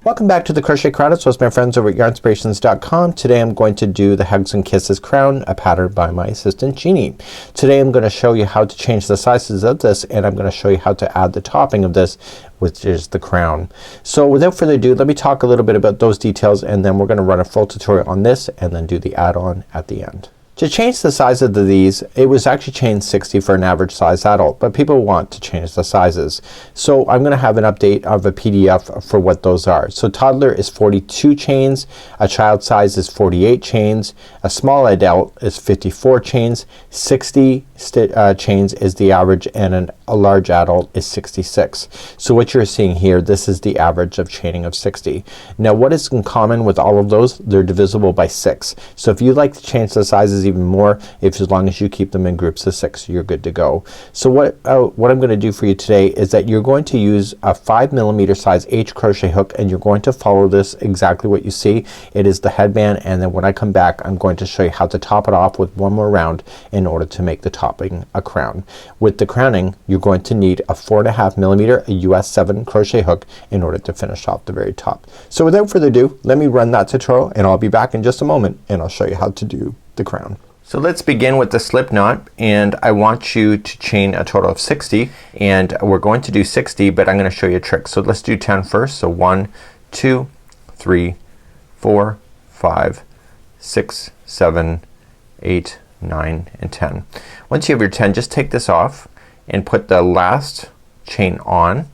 Welcome back to the Crochet Crown. It's with my friends over at yarnspirations.com. Today I'm going to do the Hugs and Kisses crown, a pattern by my assistant Jeannie. Today I'm going to show you how to change the sizes of this, and I'm going to show you how to add the topping of this, which is the crown. So without further ado, let me talk a little bit about those details, and then we're going to run a full tutorial on this and then do the add-on at the end. To change the size of these, it was actually chain 60 for an average size adult, but people want to change the sizes. So I'm gonna have an update of a PDF for what those are. So toddler is 42 chains, a child size is 48 chains, a small adult is 54 chains, 60 chains is the average, and a large adult is 66. So what you're seeing here, this is the average of chaining of 60. Now what is in common with all of those? They're divisible by 6. So if you'd like to change the sizes even more, if as long as you keep them in groups of 6, you're good to go. So what I'm gonna do for you today is that you're going to use a 5mm size H crochet hook, and you're going to follow this exactly what you see. It is the headband, and then when I come back I'm going to show you how to top it off with one more round in order to make the topping a crown. With the crowning you're going to need a 4.5mm a US 7 crochet hook in order to finish off the very top. So without further ado, let me run that tutorial and I'll be back in just a moment and I'll show you how to do the crown. So let's begin with the slip knot, and I want you to chain a total of 60, and we're going to do 60, but I'm gonna show you a trick. So let's do 10 first. So 1, 2, 3, 4, 5, 6, 7, 8, 9, and 10. Once you have your 10, just take this off and put the last chain on,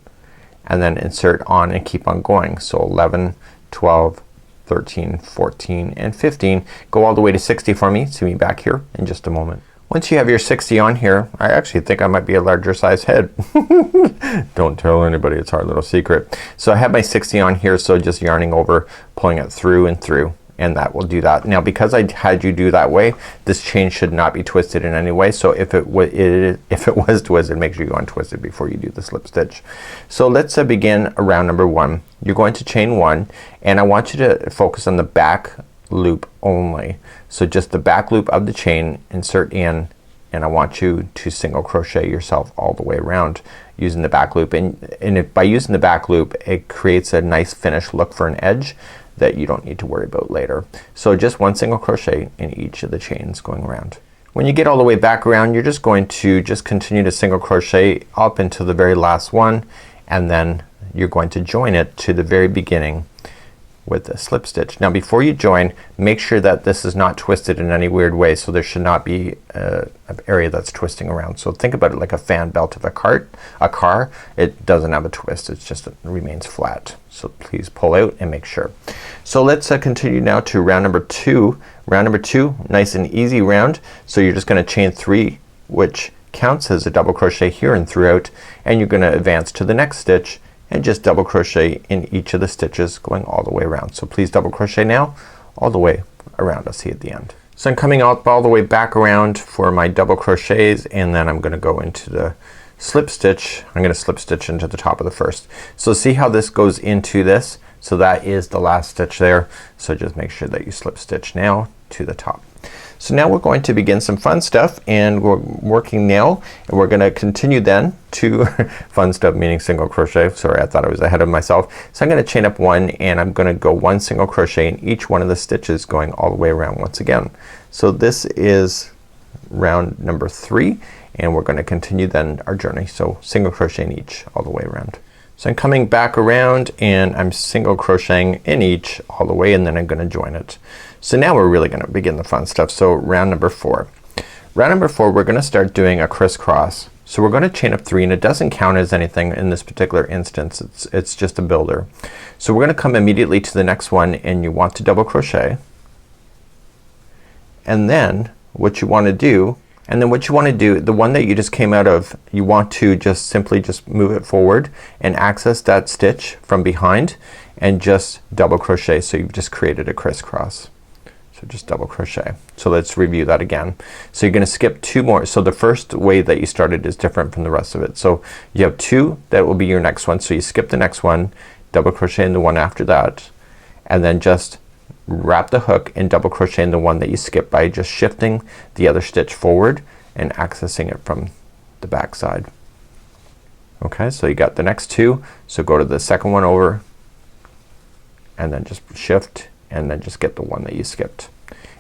and then insert on and keep on going. So 11, 12, 13, 14, and 15. Go all the way to 60 for me. See me back here in just a moment. Once you have your 60 on here, I actually think I might be a larger size head. Don't tell anybody, it's our little secret. So I have my 60 on here, so just yarning over, pulling it through and through, and that will do that. Now because I had you do that way, this chain should not be twisted in any way. So if it was twisted, make sure you untwist it before you do the slip stitch. So let's begin round number 1. You're going to chain 1, and I want you to focus on the back loop only. So just the back loop of the chain, insert in, and I want you to single crochet yourself all the way around using the back loop. And by using the back loop, it creates a nice finished look for an edge that you don't need to worry about later. So just one single crochet in each of the chains going around. When you get all the way back around, you're just going to continue to single crochet up into the very last one, and then you're going to join it to the very beginning with a slip stitch. Now before you join, make sure that this is not twisted in any weird way. So there should not be an area that's twisting around. So think about it like a fan belt of a car. It doesn't have a twist. It's just, it remains flat. So please pull out and make sure. So let's continue now to round number 2. Round number 2, nice and easy round. So you're just gonna chain 3, which counts as a double crochet here and throughout, and you're gonna advance to the next stitch and just double crochet in each of the stitches going all the way around. So please double crochet now all the way around. I'll see you at the end. So I'm coming up all the way back around for my double crochets, and then I'm gonna go into the slip stitch. I'm gonna slip stitch into the top of the first. So see how this goes into this? So that is the last stitch there. So just make sure that you slip stitch now to the top. So now we're going to begin some fun stuff, and we're working now, and we're gonna continue then to fun stuff meaning single crochet. Sorry, I thought I was ahead of myself. So I'm gonna chain up 1, and I'm gonna go 1 single crochet in each one of the stitches going all the way around once again. So this is round number 3, and we're gonna continue then our journey. So single crochet in each all the way around. So I'm coming back around and I'm single crocheting in each all the way, and then I'm gonna join it. So now we're really gonna begin the fun stuff. So round number 4. Round number 4, we're gonna start doing a crisscross. So we're gonna chain up 3, and it doesn't count as anything in this particular instance. It's just a builder. So we're gonna come immediately to the next one, and you want to double crochet, and then what you want to do, the one that you just came out of, you want to just simply move it forward and access that stitch from behind and just double crochet. So you've just created a crisscross. So just double crochet. So let's review that again. So you're gonna skip 2 more. So the first way that you started is different from the rest of it. So you have 2 that will be your next one. So you skip the next one, double crochet in the one after that, and then just wrap the hook and double crochet in the one that you skipped by just shifting the other stitch forward and accessing it from the back side. Okay, so you got the next 2. So go to the second one over, and then just shift and then just get the one that you skipped.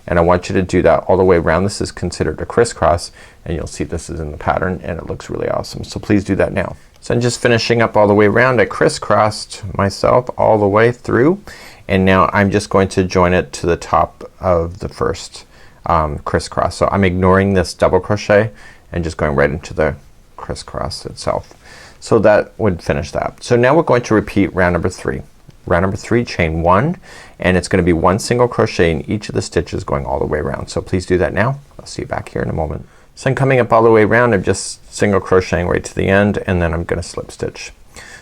And I want you to do that all the way around. This is considered a crisscross, and you'll see this is in the pattern and it looks really awesome. So please do that now. So I'm just finishing up all the way around. I crisscrossed myself all the way through, and now I'm just going to join it to the top of the first crisscross. So I'm ignoring this double crochet and just going right into the crisscross itself. So that would finish that. So now we're going to repeat round number 3. Round number 3, chain 1, and it's gonna be 1 single crochet in each of the stitches going all the way around. So please do that now. I'll see you back here in a moment. So I'm coming up all the way around. I'm just single crocheting right to the end, and then I'm gonna slip stitch.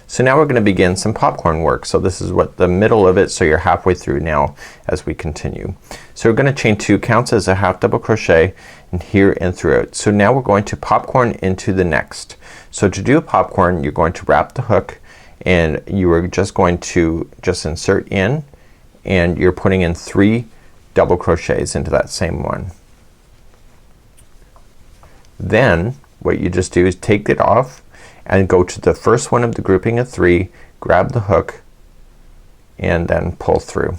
So now we're gonna begin some popcorn work. So this is what the middle of it, so you're halfway through now as we continue. So we're gonna chain 2, counts as a half double crochet in here and through it. So now we're going to popcorn into the next. So to do a popcorn, you're going to wrap the hook, and you are just going to just insert in, and you're putting in 3 double crochets into that same one. Then what you just do is take it off and go to the first one of the grouping of 3, grab the hook, and then pull through.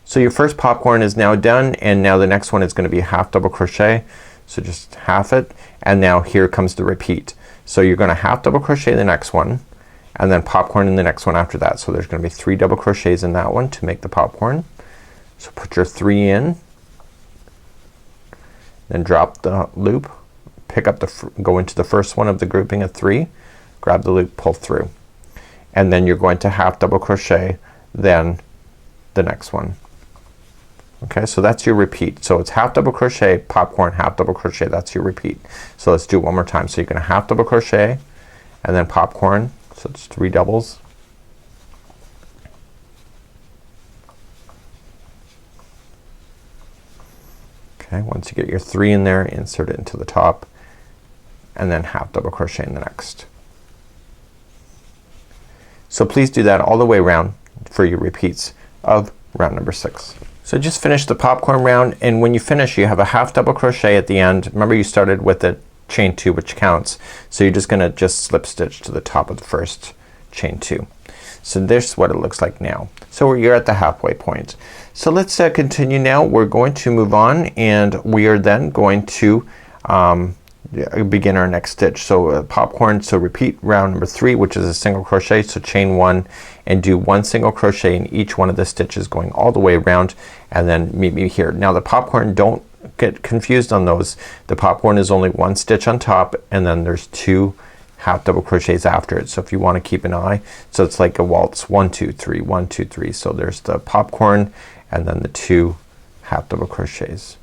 So your first popcorn is now done, and now the next one is gonna be a half double crochet. So just half it, and now here comes the repeat. So you're gonna half double crochet the next one, and then popcorn in the next one after that. So there's gonna be 3 double crochets in that one to make the popcorn. So put your 3 in, then drop the loop, pick up the go into the first one of the grouping of 3, grab the loop, pull through, and then you're going to half double crochet then the next one. Okay, so that's your repeat. So it's half double crochet, popcorn, half double crochet. That's your repeat. So let's do it one more time. So you're gonna half double crochet and then popcorn. So it's 3 doubles. Okay, once you get your 3 in there, insert it into the top, and then half double crochet in the next. So please do that all the way around for your repeats of round number 6. So just finish the popcorn round, and when you finish you have a half double crochet at the end. Remember you started with the chain 2, which counts. So you're just gonna just slip stitch to the top of the first chain 2. So this is what it looks like now. So you're at the halfway point. So let's continue now. We're going to move on, and we are then going to begin our next stitch. So popcorn, so repeat round number 3, which is a single crochet. So chain 1 and do 1 single crochet in each one of the stitches going all the way around, and then meet me here. Now the popcorn, don't get confused on those. The popcorn is only 1 stitch on top, and then there's 2 half double crochets after it. So if you want to keep an eye, so it's like a waltz, 1 2 3 1 2 3. So there's the popcorn and then the 2 half double crochets.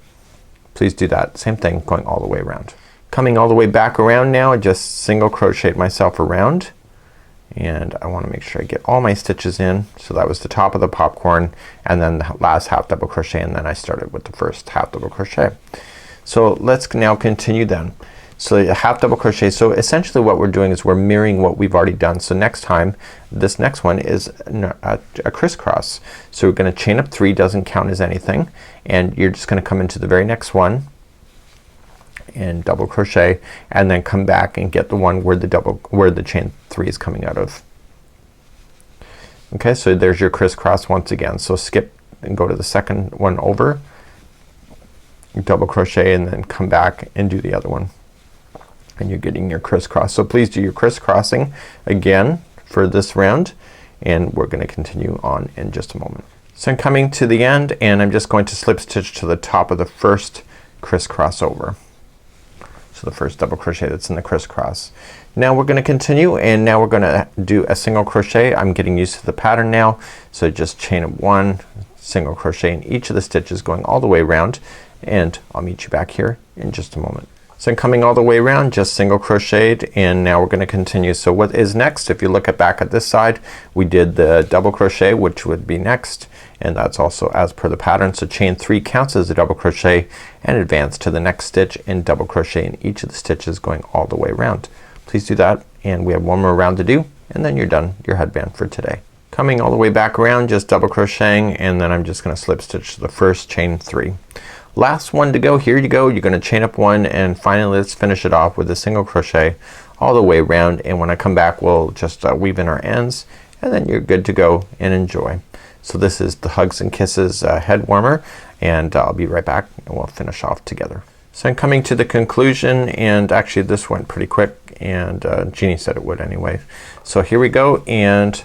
Please do that same thing going all the way around. Coming all the way back around now, I just single crocheted myself around, and I want to make sure I get all my stitches in. So that was the top of the popcorn, and then the last half double crochet, and then I started with the first half double crochet. So let's now continue then. So a half double crochet. So essentially what we're doing is we're mirroring what we've already done. So next time, this next one is a crisscross. So we're gonna chain up 3, doesn't count as anything, and you're just gonna come into the very next one and double crochet, and then come back and get the one where the chain 3 is coming out of. Okay, so there's your crisscross once again. So skip and go to the second one over, double crochet, and then come back and do the other one, and you're getting your crisscross. So please do your crisscrossing again for this round, and we're gonna continue on in just a moment. So I'm coming to the end, and I'm just going to slip stitch to the top of the first crisscross over. So the first double crochet that's in the crisscross. Now we're gonna continue, and now we're gonna do a single crochet. I'm getting used to the pattern now, so just chain up 1 single crochet in each of the stitches going all the way around, and I'll meet you back here in just a moment. So I'm coming all the way around, just single crocheted, and now we're gonna continue. So what is next, if you look back at this side, we did the double crochet, which would be next, and that's also as per the pattern. So chain 3 counts as a double crochet, and advance to the next stitch and double crochet in each of the stitches going all the way around. Please do that, and we have one more round to do, and then you're done your headband for today. Coming all the way back around, just double crocheting, and then I'm just gonna slip stitch to the first chain 3. Last one to go. Here you go. You're gonna chain up 1, and finally let's finish it off with a single crochet all the way around, and when I come back we'll just weave in our ends, and then you're good to go and enjoy. So this is the Hugs and Kisses head warmer, and I'll be right back and we'll finish off together. So I'm coming to the conclusion, and actually this went pretty quick, and Jeannie said it would anyway. So here we go, and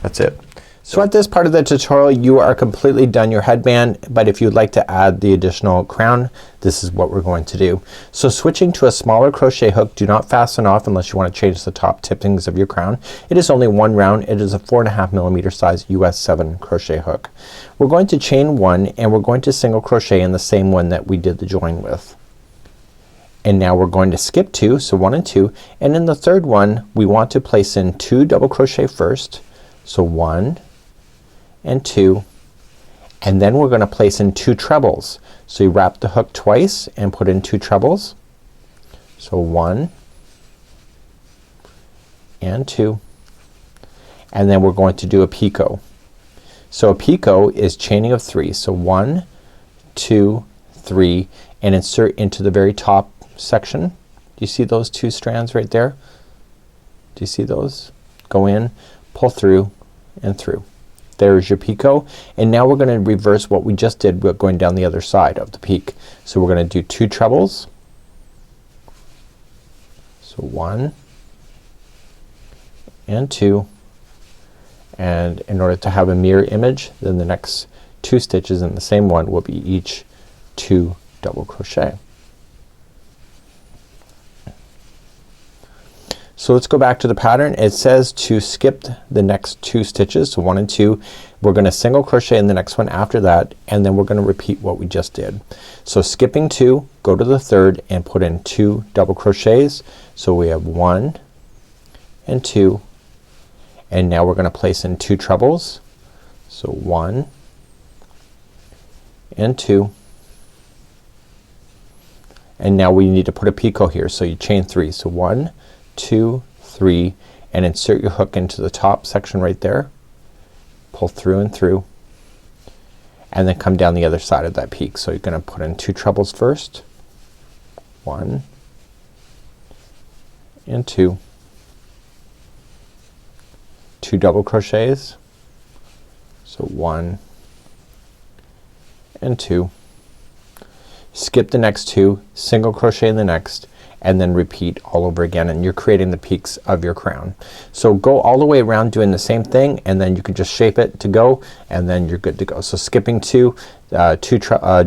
that's it. So at this part of the tutorial you are completely done your headband, but if you'd like to add the additional crown, this is what we're going to do. So switching to a smaller crochet hook, do not fasten off unless you want to change the top tippings of your crown. It is only 1 round. It is a 4.5mm size US 7 crochet hook. We're going to chain 1 and we're going to single crochet in the same one that we did the join with. And now we're going to skip 2, so 1 and 2, and in the third one we want to place in 2 double crochet first. So 1 and 2, and then we're gonna place in 2 trebles. So you wrap the hook twice and put in 2 trebles. So 1 and 2, and then we're going to do a picot. So a picot is chaining of 3. So 1, 2, 3, and insert into the very top section. Do you see those 2 strands right there? Do you see those? Go in, pull through and through. There's your picot, and now we're gonna reverse what we just did, but going down the other side of the peak. So we're gonna do 2 trebles. So 1 and 2, and in order to have a mirror image, then the next 2 stitches in the same one will be each 2 double crochet. So let's go back to the pattern. It says to skip the next 2 stitches, so 1 and 2. We're gonna single crochet in the next one after that, and then we're gonna repeat what we just did. So skipping 2, go to the third and put in 2 double crochets. So we have 1 and 2, and now we're gonna place in 2 trebles. So 1 and 2, and now we need to put a picot here. So you chain 3. So 1, 2, 3, and insert your hook into the top section right there. Pull through and through, and then come down the other side of that peak. So you're gonna put in 2 trebles first. 1 and 2. 2 double crochets. So 1 and 2. Skip the next 2, single crochet in the next, and then repeat all over again, and you're creating the peaks of your crown. So go all the way around doing the same thing, and then you can just shape it to go, and then you're good to go. So skipping 2, 2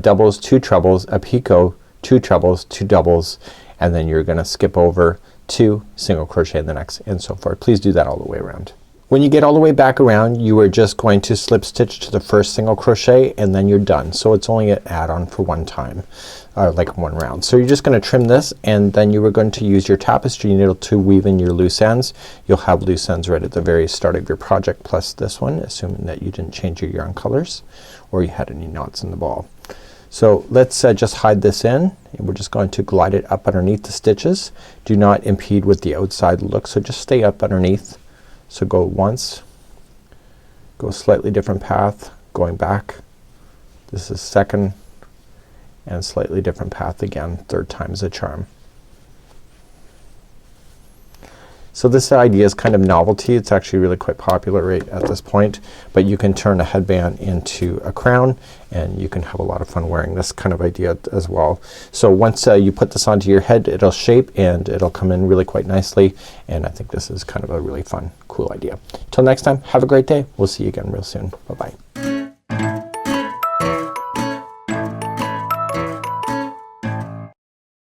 doubles, 2 trebles, a picot, 2 trebles, 2 doubles, and then you're gonna skip over 2 single crochet in the next, and so forth. Please do that all the way around. When you get all the way back around, you are just going to slip stitch to the first single crochet, and then you're done. So it's only an add-on for 1 time, like 1 round. So you're just gonna trim this, and then you are going to use your tapestry needle to weave in your loose ends. You'll have loose ends right at the very start of your project, plus this one, assuming that you didn't change your yarn colors or you had any knots in the ball. So let's just hide this in, and we're just going to glide it up underneath the stitches. Do not impede with the outside look, so just stay up underneath. So go once, go a slightly different path, going back. This is second, and slightly different path again. Third time's a charm. So this idea is kind of novelty. It's actually really quite popular right at this point, but you can turn a headband into a crown, and you can have a lot of fun wearing this kind of idea as well. So once you put this onto your head, it'll shape and it'll come in really quite nicely, and I think this is kind of a really fun, cool idea. Till next time, have a great day. We'll see you again real soon. Bye bye.